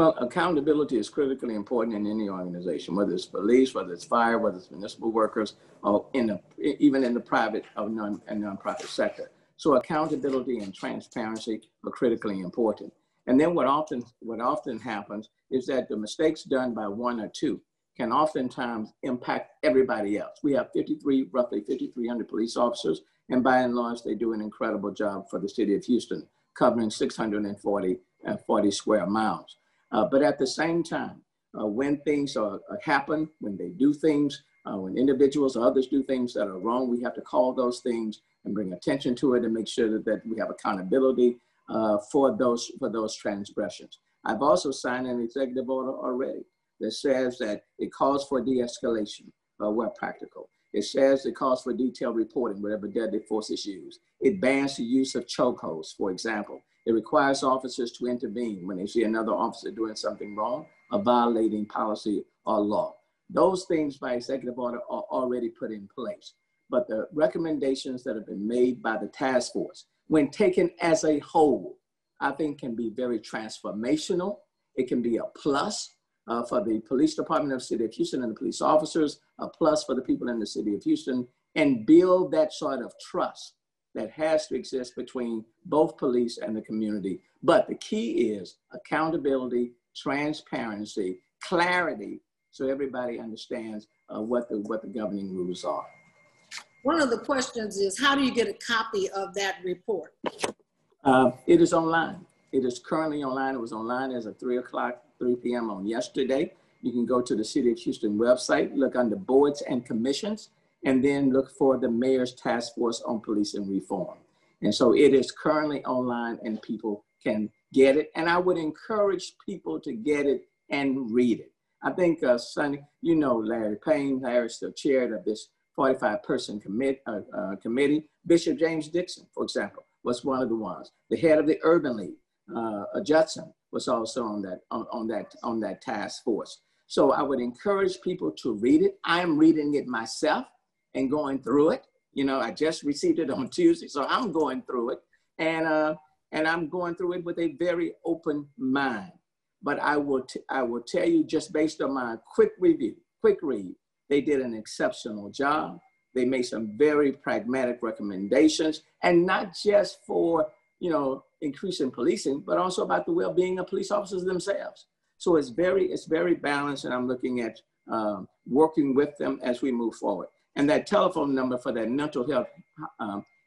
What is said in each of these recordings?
Well, accountability is critically important in any organization, whether it's police, whether it's fire, whether it's municipal workers, or even in the private and nonprofit sector. So accountability and transparency are critically important. And then what often happens is that the mistakes done by one or two can oftentimes impact everybody else. We have roughly 5,300 police officers, and by and large, they do an incredible job for the city of Houston, covering 640 square miles. But at the same time, when things happen, when they do things, when individuals or others do things that are wrong, we have to call those things and bring attention to it and make sure that we have accountability for those transgressions. I've also signed an executive order already that says that it calls for de-escalation where practical. It says it calls for detailed reporting whenever deadly force is used. It bans the use of chokeholds, for example. It requires officers to intervene when they see another officer doing something wrong or violating policy or law. Those things by executive order are already put in place. But the recommendations that have been made by the task force, when taken as a whole, I think can be very transformational. It can be a plus for the police department of the city of Houston and the police officers, a plus for the people in the city of Houston, and build that sort of trust that has to exist between both police and the community. But the key is accountability, transparency, clarity, so everybody understands what the governing rules are. One of the questions is, how do you get a copy of that report? It is online. It is currently online. It was online as of 3 p.m. on yesterday. You can go to the City of Houston website, look under boards and commissions, and then look for the Mayor's Task Force on Policing Reform. And so it is currently online and people can get it. And I would encourage people to get it and read it. I think, Sonny, you know Larry Payne. Larry's the chair of this 45-person committee. Bishop James Dixon, for example, was one of the ones. The head of the Urban League, Judson, was also on that task force. So I would encourage people to read it. I'm reading it myself and going through it. You know, I just received it on Tuesday, so I'm going through it, and I'm going through it with a very open mind. But I will tell you, just based on my quick read, they did an exceptional job. They made some very pragmatic recommendations, and not just for, you know, increasing policing, but also about the well-being of police officers themselves. So it's very balanced, and I'm looking at working with them as we move forward. And that telephone number for that mental health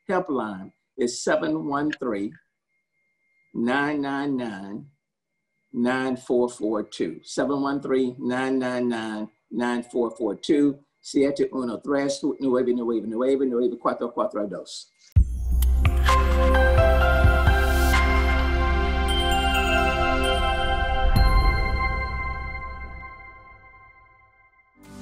helpline is 713-999-9442. 713-999-9442. 713-999-9442. 713-999-9442.